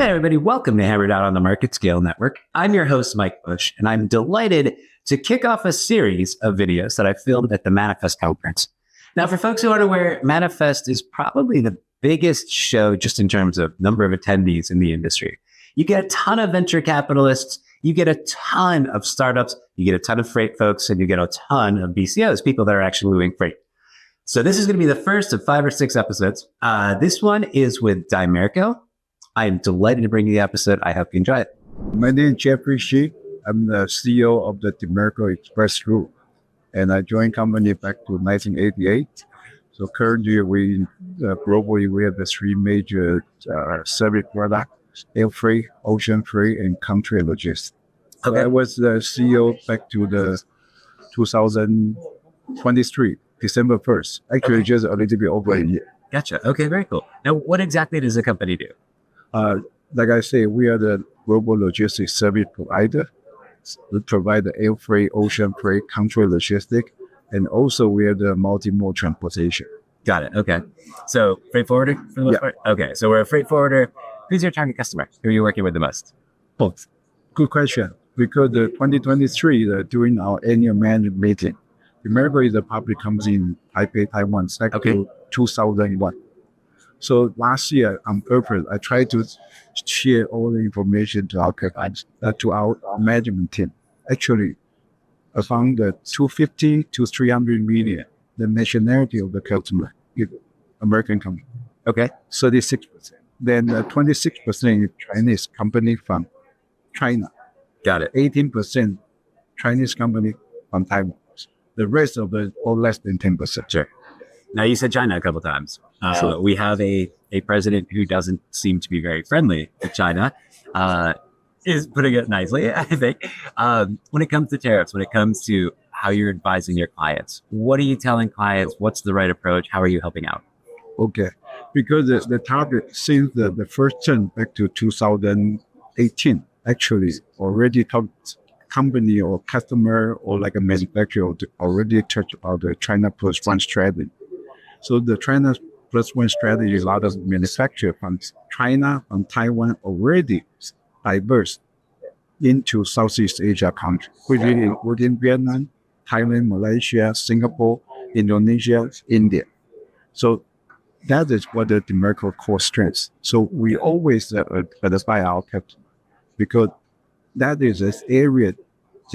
Hey, everybody, welcome to Hammered Out on the Market Scale Network. I'm your host, Mike Bush, and I'm delighted to kick off a series of videos that I filmed at the Manifest conference. Now, for folks who aren't aware, Manifest is probably the biggest show just in terms of number of attendees in the industry. You get a ton of venture capitalists, you get a ton of startups, you get a ton of freight folks, and you get a ton of BCOs, people that are actually moving freight. So this is going to be the first of 5 or 6 episodes. This one is with Dimerico. I am delighted to bring you the episode. I hope you enjoy it. My name is Jeffrey Shih. I'm the CEO of the Dimerico Express Group, and I joined company back to 1988. So currently, globally we have the 3 major service products: air freight, ocean freight, and country logistics. Okay. So I was the CEO back to the 2023, December 1st. Actually, just a little bit over a year. Gotcha. Okay, very cool. Now, what exactly does the company do? Like I say, we are the global logistics service provider. We provide the air freight, ocean freight, country logistics, and also we are the multimodal transportation. Got it. Okay. So freight forwarder for the most part? Okay. So we're a freight forwarder. Who's your target customer? Who are you working with the most? Both. Good question. Because 2023, during our annual management meeting, Dimerico is a public company in Taipei, Taiwan, back to 2001. So last year, on purpose, I tried to share all the information to our management team. Actually, I found that 250 to 300 million, the nationality of the customer is American company. Okay. 36%. Then 26% is Chinese company from China. Got it. 18% Chinese company from Taiwan. The rest of the all less than 10%. Sure. Now, you said China a couple of times. We have a president who doesn't seem to be very friendly with China, is putting it nicely, I think. When it comes to tariffs, when it comes to how you're advising your clients, what are you telling clients? What's the right approach? How are you helping out? Okay. Because the target since the first turn back to 2018, actually already company or customer or like a manufacturer already touched about the China Plus One strategy. So the China Plus One strategy, a lot of manufacturers from China, from Taiwan already diverse into Southeast Asia countries, within Vietnam, Thailand, Malaysia, Singapore, Indonesia, India. So that is what the Dimerico core strengths. So we always satisfy our customers because that is an area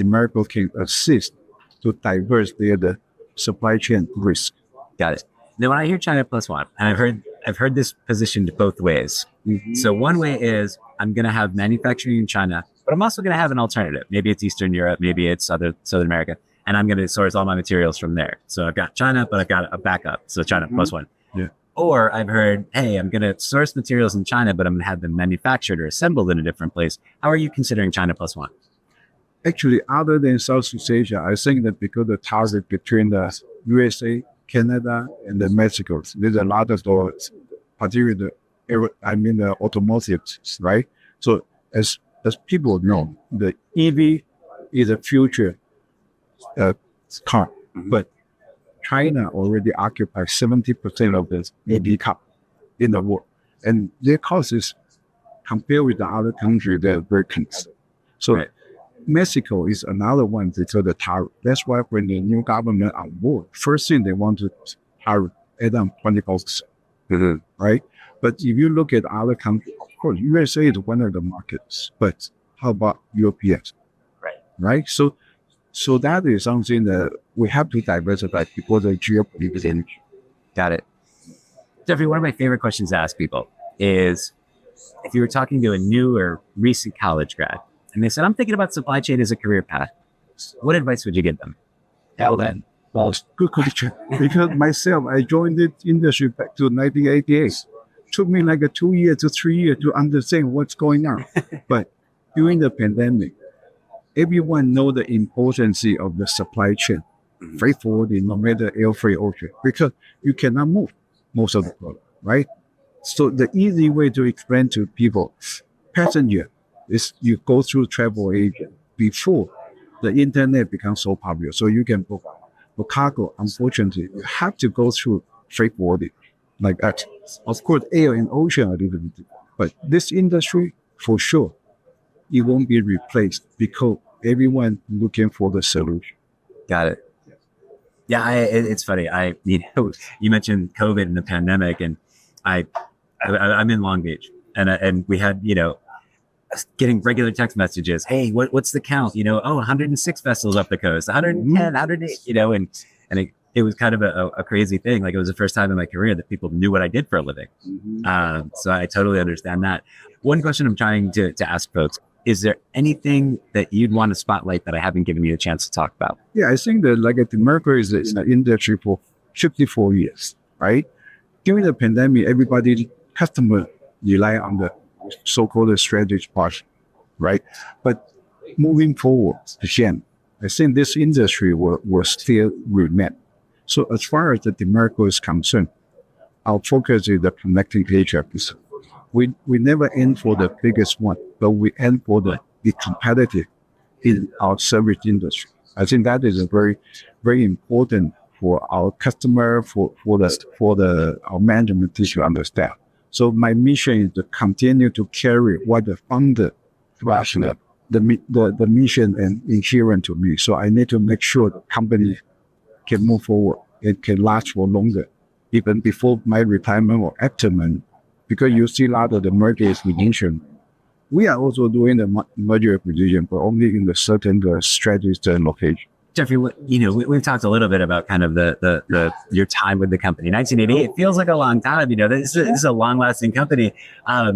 Dimerico can assist to diverse the supply chain risk. Got it. Now, when I hear China Plus One, and I've heard this positioned both ways. Mm-hmm. So one way is I'm going to have manufacturing in China, but I'm also going to have an alternative. Maybe it's Eastern Europe, maybe it's Southern America, and I'm going to source all my materials from there. So I've got China, but I've got a backup. So China Plus One. Yeah. Or I've heard, hey, I'm going to source materials in China, but I'm going to have them manufactured or assembled in a different place. How are you considering China Plus One? Actually, other than Southeast Asia, I think that because the target between the USA, Canada, and the Mexico, there's a lot of those, particularly the automotive, right? So as people know, the EV is a future car, but China already occupies 70% of the EV car in the world, and their cost is compared with the other countries, they're very consistent. So. Right. Mexico is another one because the tariff. That's why when the new government on board, first thing they want to tariff add on 24%, right? But if you look at other countries, of course, USA is one of the markets, but how about Europeans? Right? So that is something that we have to diversify because of geopolitical. Got it. Jeffrey, one of my favorite questions to ask people is, if you were talking to a new or recent college grad, and they said, I'm thinking about supply chain as a career path, what advice would you give them? Well, good question. Because myself, I joined the industry back to 1988. Took me like 2 years to 3 years to understand what's going on. But during the pandemic, everyone know the importance of the supply chain, freight forwarding, no matter air freight, ocean, because you cannot move most of the product, right? So the easy way to explain to people, passenger, is you go through travel agent before the internet becomes so popular. So you can book. For cargo, unfortunately, you have to go through freight forwarding like that. Of course, air and ocean are a little bit different. But this industry, for sure, it won't be replaced because everyone looking for the solution. Got it. Yeah, it's funny. You mentioned COVID and the pandemic, and I'm in Long Beach, and we had getting regular text messages. Hey, what's the count? 106 vessels up the coast, 110, 108. And it was kind of a crazy thing. Like, it was the first time in my career that people knew what I did for a living. So I totally understand that. One question I'm trying to ask folks: is there anything that you'd want to spotlight that I haven't given you a chance to talk about? Yeah, I think that the Mercury is in the industry for 54 years, right? During the pandemic, customer rely on the so-called strategic part, right? But moving forward, again, I think this industry will still remain. So as far as the Demerco is concerned, our focus is the connecting paychecks. We never aim for the biggest one, but we aim for the be competitive in our service industry. I think that is a very, very important for our customer, for our management team to understand. So my mission is to continue to carry what the founder rationale, the mission and inherent to me. So I need to make sure the company can move forward. It can last for longer, even before my retirement or after my. Because you see a lot of the merger acquisition. We are also doing the merger acquisition, but only in the certain strategies and location. Jeffrey, we've talked a little bit about kind of your time with the company. 1988 feels like a long time. This is a long-lasting company. Tell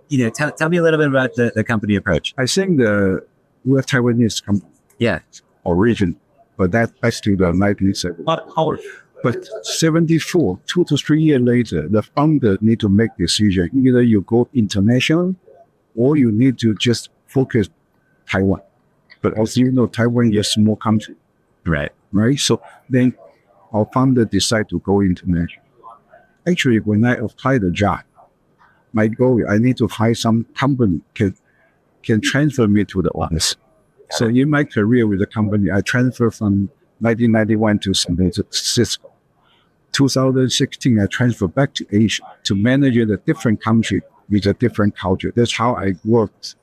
me a little bit about the company approach. I think we're Taiwanese company. Yeah. Origin, but that's back to the 1970s. But 74, 2 to 3 years later, the founder need to make decision. Either you go international, or you need to just focus Taiwan. But as you know, Taiwan is a small country. Right. So then our founder decided to go international. Actually, when I applied the job, my goal, I need to find some company can transfer me to the office. So in my career with the company, I transferred from 1991 to San Francisco. 2016, I transferred back to Asia to manage a different country with a different culture. That's how I worked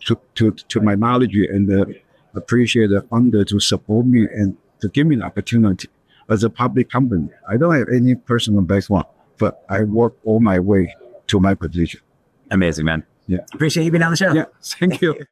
to my knowledge and appreciate the founder to support me and to give me the opportunity. As a public company, I don't have any personal background, but I work all my way to my position. Amazing, man. Yeah. Appreciate you being on the show. Yeah, thank you.